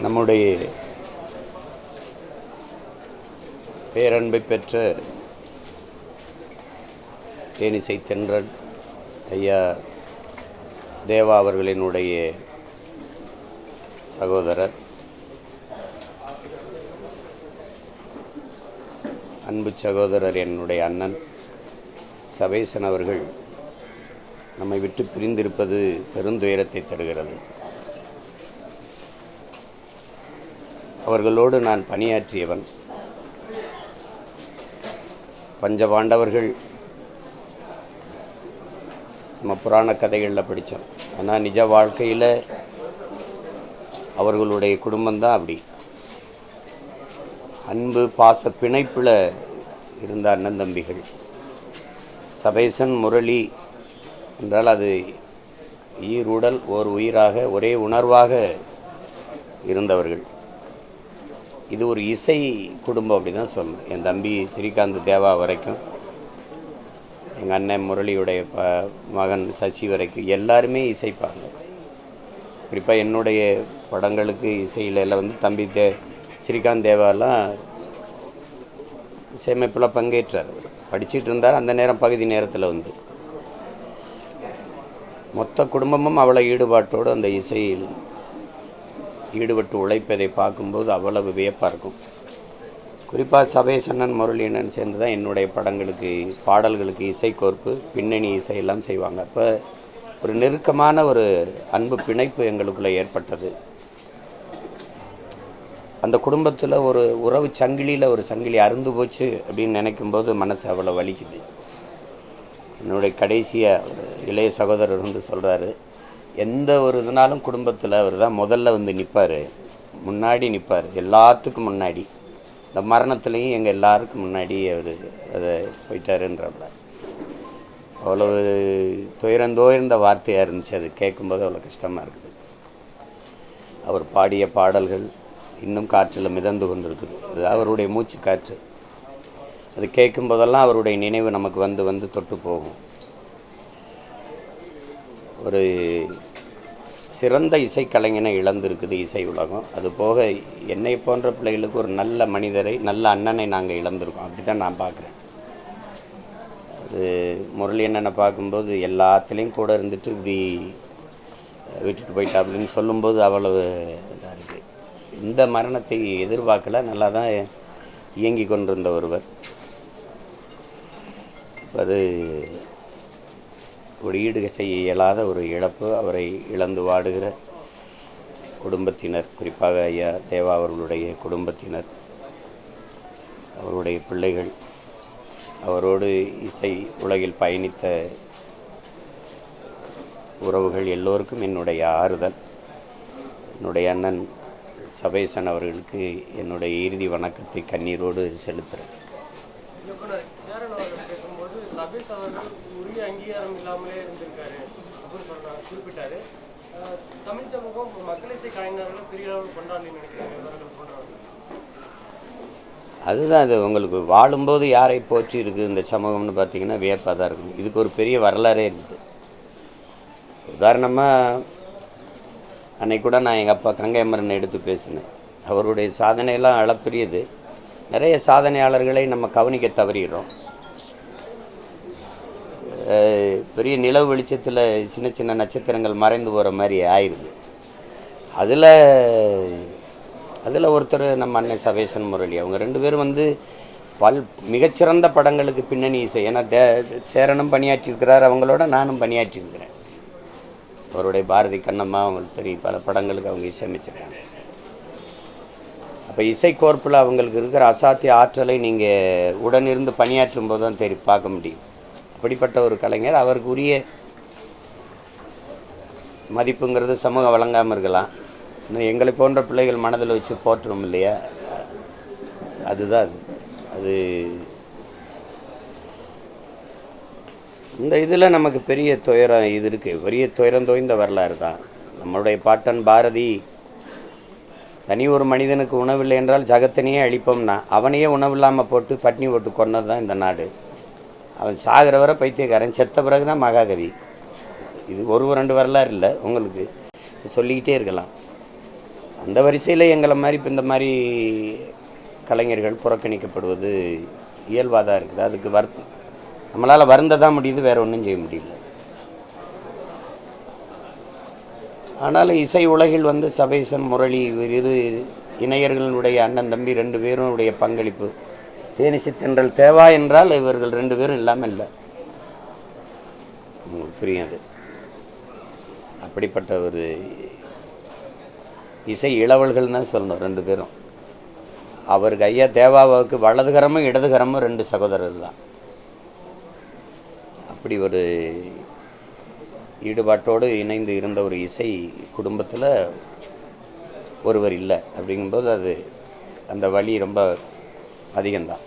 நம்முடைய பேரன்பை பெற்ற தேனிசை தென்றல் ஐயா தேவா அவர்களினுடைய சகோதரர், அன்பு சகோதரர், என்னுடைய அண்ணன் சபேசன் அவர்கள் நம்மை விட்டு பிரிந்திருப்பது பெருந்துயரத்தை தருகிறது. அவர்களோடு நான் பணியாற்றியவன். பஞ்சபாண்டவர்கள் நம்ம புராண கதைகளில் படித்தோம். ஆனால் நிஜ வாழ்க்கையில் அவர்களுடைய குடும்பம்தான் அப்படி அன்பு பாச பிணைப்பில் இருந்த அண்ணன் தம்பிகள். சபேசன், முரளி என்றால் அது ஈருடல் ஓர் உயிராக ஒரே உணர்வாக இருந்தவர்கள். இது ஒரு இசை குடும்பம் அப்படி தான் சொல்லணும். என் தம்பி ஸ்ரீகாந்த் தேவா வரைக்கும், எங்கள் அண்ணன் முரளியுடைய மகன் சசி வரைக்கும் எல்லாருமே இசைப்பாங்க. குறிப்பாக என்னுடைய படங்களுக்கு இசையில் எல்லாம் தம்பி ஸ்ரீகாந்த் தேவாலாம் இசையமைப்பில் பங்கேற்றார். படிச்சுட்டு இருந்தார் அந்த நேரம், பகுதி நேரத்தில் மொத்த குடும்பமும் அவ்வளோ ஈடுபாட்டோடு அந்த இசையில் ஈடுபட்டு உழைப்பதை பார்க்கும்போது அவ்வளவு வியப்பாக இருக்கும். குறிப்பாக சபேசண்ணன், முரளியண்ணன் சேர்ந்து தான் என்னுடைய படங்களுக்கு பாடல்களுக்கு இசைக்கோர்ப்பு, பின்னணி இசையெல்லாம் செய்வாங்க. அப்போ ஒரு நெருக்கமான ஒரு அன்பு பிணைப்பு எங்களுக்குள்ளே ஏற்பட்டது. அந்த குடும்பத்தில் ஒரு உறவு சங்கிலியில் ஒரு சங்கிலி அருந்து போச்சு அப்படின்னு நினைக்கும்போது மனசு அவ்வளோ வலிக்குது. என்னுடைய கடைசியாக ஒரு இளைய சகோதரர் சொல்கிறாரு, எந்த ஒரு இதனாலும் குடும்பத்தில் அவர் தான் முதல்ல நிற்பார், முன்னாடி நிற்பார், எல்லாத்துக்கும் முன்னாடி. இந்த மரணத்துலேயும் எங்கள் எல்லாருக்கும் முன்னாடி அவர் அதை போயிட்டாருன்றப்ப அவ்வளவு துயரந்தோய்ந்த வார்த்தையாக இருந்துச்சு. அது கேட்கும்போது அவ்வளோ கஷ்டமாக இருக்குது. அவர் பாடிய பாடல்கள் இன்னும் காற்றில் மிதந்து கொண்டிருக்குது. அது அவருடைய மூச்சு காற்று. அது கேட்கும்போதெல்லாம் அவருடைய நினைவு நமக்கு வந்து தொட்டு போகும். ஒரு சிறந்த இசைக்கலைஞனை இழந்திருக்குது இசை உலகம். அதுபோக என்னை போன்ற பிள்ளைகளுக்கு ஒரு நல்ல மனிதரை, நல்ல அண்ணனை நாங்கள் இழந்திருக்கோம். அப்படி தான் நான் பார்க்குறேன். அது முரளி அண்ணனை பார்க்கும்போது எல்லாத்துலேயும் கூட இருந்துட்டு இப்படி விட்டுட்டு போயிட்டா அப்படின்னு சொல்லும்போது அவ்வளவு இதாக இருக்குது. இந்த மரணத்தை எதிர்பார்க்கல, நல்லா தான் இயங்கி கொண்டிருந்த ஒருவர். அது ஒரு ஈடு செய்ய இயலாத ஒரு இழப்பு. அவரை இழந்து வாடுகிற குடும்பத்தினர், குறிப்பாக ஐயா தேவா அவர்களுடைய குடும்பத்தினர், அவருடைய பிள்ளைகள், அவரோடு இசை உலகில் பயணித்த உறவுகள் எல்லோருக்கும் என்னுடைய ஆறுதல். என்னுடைய அண்ணன் சபேசன் அவர்களுக்கு என்னுடைய இறுதி வணக்கத்தை கண்ணீரோடு செலுத்துகிறேன். உரிய அங்கீகாரம் இல்லாமலே இருந்திருக்காரு அப்படின்னு குறிப்பிட்டாரு. தமிழ் சமூகம் மக்கள் இசை கலைஞர்கள் பெரிய அளவில் கொண்டாடணும்னு நினைக்கிறாங்க. அதுதான் அது உங்களுக்கு வாழும்போது யாரை போற்றி இருக்குது இந்த சமூகம்னு பார்த்தீங்கன்னா வியப்பாக தான் இருக்கும். இதுக்கு ஒரு பெரிய வரலாறே இருக்குது. உதாரணமாக அன்னைக்கு கூட நான் எங்கள் அப்பா கங்கைமரன் எடுத்து பேசினேன். அவருடைய சாதனையெல்லாம் அளப்பெரியது. நிறைய சாதனையாளர்களை நம்ம கவனிக்க தவறிடுறோம். பெரிய நிலவு வெளிச்சத்தில் சின்ன சின்ன நட்சத்திரங்கள் மறைந்து போகிற மாதிரி ஆயிடுது. அதில் ஒருத்தர் நம்ம அண்ணன் சபேசன், முரளி. அவங்க ரெண்டு பேரும் மிகச்சிறந்த படங்களுக்கு பின்னணி இசை. ஏன்னா சேரனும் பணியாற்றியிருக்கிறார், அவங்களோட நானும் பணியாற்றியிருக்கிறேன். அவருடைய பாரதி கண்ணம்மா அவங்களுக்கு தெரியும், பல படங்களுக்கு அவங்க இசையமைச்சிருக்காங்க. அப்போ இசைக்கோர்ப்பில் அவங்களுக்கு இருக்கிற அசாத்திய ஆற்றலை நீங்கள் உடனிருந்து பணியாற்றும் போது தான் பார்க்க முடியும். அப்படிப்பட்ட ஒரு கலைஞர். அவருக்கு உரிய மதிப்புங்கிறது சமூகம் வழங்காமல் இருக்கலாம். இன்னும் எங்களை போன்ற பிள்ளைகள் மனதில் வச்சு போற்றணும் இல்லையா? அதுதான் அது இந்த இதில் நமக்கு பெரிய துயரம் இது இருக்குது. பெரிய துயரம் தோய்ந்த வரலாறு தான். நம்மளுடைய பாட்டன் பாரதி, தனி ஒரு மனிதனுக்கு உணவில்லை என்றால் ஜகத்தினையே அழிப்போம்னா அவனையே உணவில்லாமல் போட்டு பட்னி போட்டு கொன்னது தான் இந்த நாடு. அவன் சாகிற வரை பைத்தியக்காரன், செத்த பிறகு தான் மகாகவி. இது ஒரு ரெண்டு வரலாறு இல்லை, உங்களுக்கு சொல்லிக்கிட்டே இருக்கலாம். அந்த வரிசையில் எங்களை மாதிரி இப்போ இந்த மாதிரி கலைஞர்கள் புறக்கணிக்கப்படுவது இயல்பாக தான் இருக்குது. அதுக்கு நம்மளால் வருந்த தான் முடியுது, வேறு ஒன்றும் செய்ய முடியல. ஆனாலும் இசை உலகில் சபேசன், முரளி இரு இணையர்களுடைய அண்ணன் தம்பி 2 பேருடைய பங்களிப்பு, தேனிசை தென்றல் தேவா என்றால் இவர்கள் 2 பேரும் இல்லாமல் இல்லை. உங்களுக்கு புரியாது. அப்படிப்பட்ட ஒரு இசை இளவல்கள் தான் சொல்லணும் 2 பேரும். அவருக்கு ஐயா தேவாவுக்கு வலதுகரமும் இடதுகரமும் 2 சகோதரர் தான். அப்படி ஒரு ஈடுபாட்டோடு இணைந்து இருந்த ஒரு இசை குடும்பத்தில் ஒருவர் இல்லை அப்படிங்கும்போது அந்த வலி ரொம்ப அதிகம்தான்.